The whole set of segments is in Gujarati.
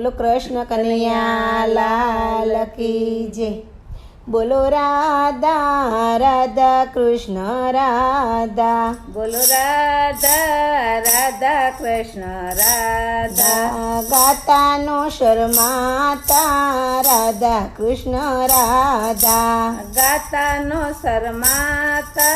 બોલો કૃષ્ણ કનૈયા લાલ કી જય। બોલો રાધા રાધા કૃષ્ણ રાધા। બોલો રાધા રાધા કૃષ્ણ રાધા। ગાતાનો શરમાતા રાધા કૃષ્ણ રાધા। ગાતાનો શરમાતા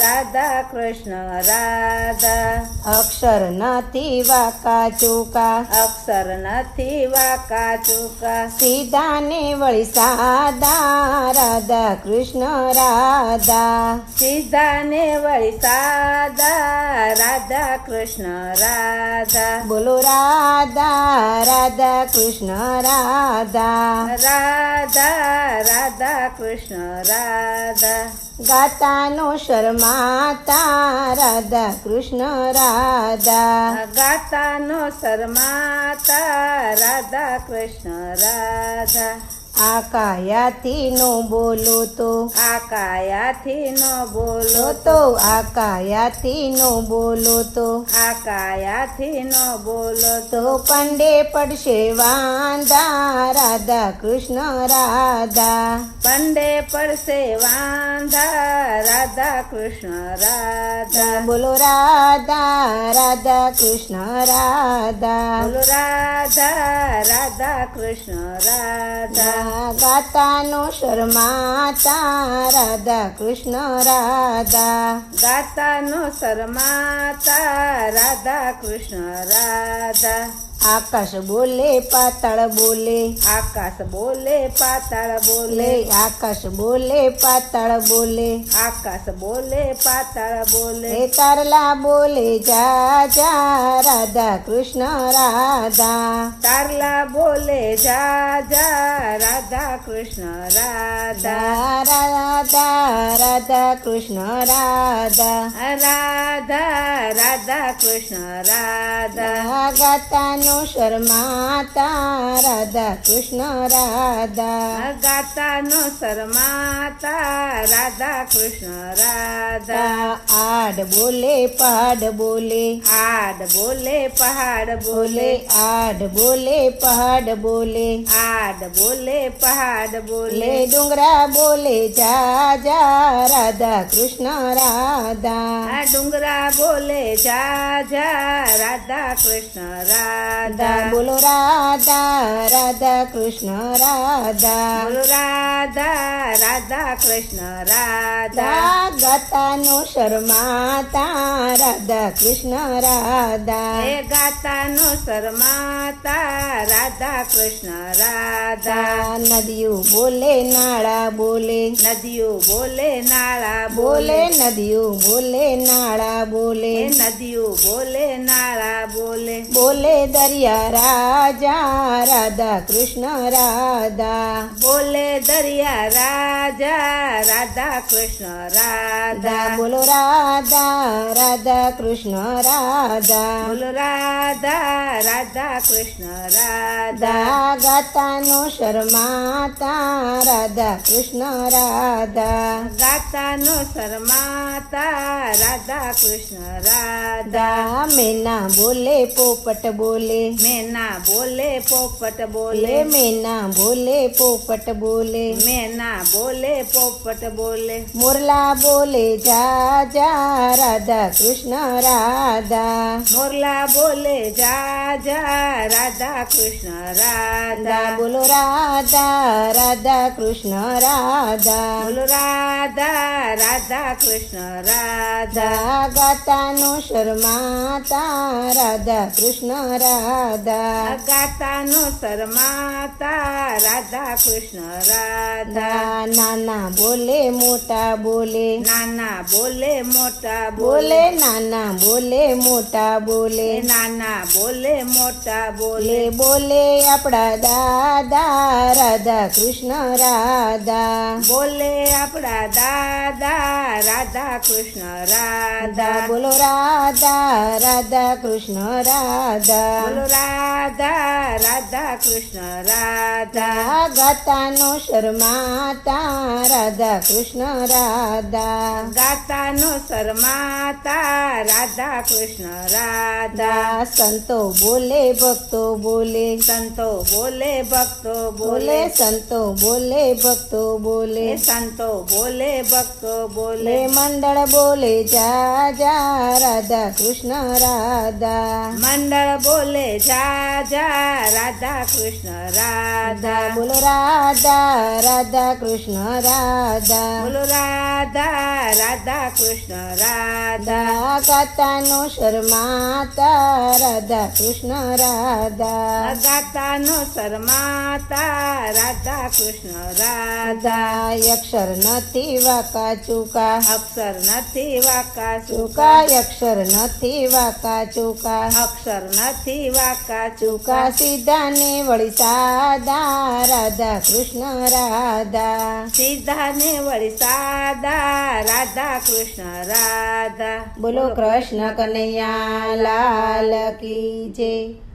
રાધા કૃષ્ણ રાધા। અક્ષર નથી વાકા ચૂકા, અક્ષર નથી વાકા ચૂકા, સીધા ને વળી સાદા રાધા કૃષ્ણ રાધા। સીધા ને વળી સાદા રાધા કૃષ્ણ રાધા। બોલો રાધા રાધા કૃષ્ણ રાધા। રાધા રાધા કૃષ્ણ રાધા। ગાતાનો શરમાતા રાધા કૃષ્ણ રાધા। ગાતાનો શરમાતા રાધા કૃષ્ણ રાધા। આ કાયાથી નો બોલો તો, આ કાયાથી નો બોલો તો આ કાયાથી નો બોલો તો, આ કાયાથી નો બોલો તો પંડે પડશે વાંધા રાધા કૃષ્ણ રાધા। પંડે પડશે વાંધા રાધા કૃષ્ણ રાધા। બોલો રાધા રાધા કૃષ્ણ રાધા। બોલો રાધા રાધા કૃષ્ણ રાધા। ગાતાનો શરમાતા રાધા કૃષ્ણ રાધા। ગાતાનો શરમાતા રાધા કૃષ્ણ રાધા। આકાશ બોલે પાતાળ બોલે, આકાશ બોલે પાતાળ બોલે, આકાશ બોલે પાતાળ બોલે, આકાશ બોલે પાતાળ બોલે, તારલા બોલે જા જા રાધા કૃષ્ણ રાધા। તારલા બોલે જા જા રાધા કૃષ્ણ રાધા। રાધા રાધા કૃષ્ણ રાધા। રાધા રાધા કૃષ્ણ રાધા। ગાતાનો શરમાતા રાધા કૃષ્ણ રાધા। ગાતાનો શરમાતા રાધા કૃષ્ણ રાધા। આડ બોલે પહાડ બોલે, આડ બોલે પહાડ બોલે, આડ બોલે પહાડ બોલે, આડ બોલે પહાડ બોલે, ડુંગરા બોલે જા જા રાધા કૃષ્ણ રાધા। ડુંગરા બોલે જા જા રાધા કૃષ્ણ રાધા। બોલો રાધા રાધા કૃષ્ણ રાધા। બોલો રાધા રાધા કૃષ્ણ રાધા। ગાતાનો શરમાતા રાધા કૃષ્ણ રાધા। એ ગાતાનો શરમાતા રાધા કૃષ્ણ રાધા। નદીઓ બોલે નાળા બોલે, નદીઓ બોલે નાળા બોલે બોલે, નદીઓ બોલે નાળા બોલે, નદીઓ બોલે નાળા બોલે, બોલે દરિયા રાજા રાધા કૃષ્ણ રાધા। બોલે દરિયા રાજા રાધા કૃષ્ણ રાધા। બોલો રાધા રાધા કૃષ્ણ રાધા। બોલો રાધા રાધા કૃષ્ણ રાધા। ગાતાનો શરમાતા રાધા કૃષ્ણ રાધા। ગાતાનો શરમાતા રાધા કૃષ્ણ રાધા। મેના બોલે પોપટ બોલે, મેના બોલે પોપટ બોલે, મેના બોલે પોપટ બોલે, મેના બોલે પોપટ બોલે, મોરલા બોલે જા જા રાધા કૃષ્ણ રાધા। મોરલા બોલે જા જા રાધા કૃષ્ણ રાધા। બોલો રાધા રાધા કૃષ્ણ રાધા। બોલો રાધા રાધા કૃષ્ણ રાધા। ગાતાનો શરમાતા રાધા કૃષ્ણ રાધા। ગાતાનો શરમાતા રાધા કૃષ્ણ રાધા। નાના બોલે મોટા બોલે, નાના બોલે મોટા બોલે બોલે, નાના બોલે મોટા બોલે, નાના બોલે મોટા બોલે, બોલે આપણા દાદા રાધા કૃષ્ણ રાધા। બોલે આપણા દાદા રાધા કૃષ્ણ રાધા। બોલો રાધા રાધા કૃષ્ણ રાધા બોલો રાધા રાધા કૃષ્ણ રાધા ગાતાનો શરમાતા રાધા કૃષ્ણ રાધા ગાતાનો શરમાતા રાધા કૃષ્ણ રાધા સંતો બોલે ભક્તો બોલે સંતો બોલે ભક્તો બોલે બોલે સંતો બોલે ભક્તો બોલે સંતો બોલે ભક્તો બોલે લે મંડળ બોલે જા જા રાધા કૃષ્ણ રાધા મંડળ બોલે જા જા રાધા કૃષ્ણ રાધા બોલો રાધા રાધા કૃષ્ણ રાધા બોલો રાધા રાધા કૃષ્ણ રાધા ગાતાનો શરમાતા રાધા કૃષ્ણ રાધા ગાતાનો શરમાતા રાધા કૃષ્ણ રાધા અક્ષર નથી વાકા ચૂકા અક્ષર નથી વાકા ચૂકા ચૂકા અક્ષર નથી વાકા ચૂકા અક્ષર નથી વાકા ચૂકા ચૂકા સીધા ને વળી સાદા રાધા કૃષ્ણ રાધા સીધા ને વળી સાદા રાધા કૃષ્ણ રાધા બોલો કૃષ્ણ કનૈયા લાલ કી જય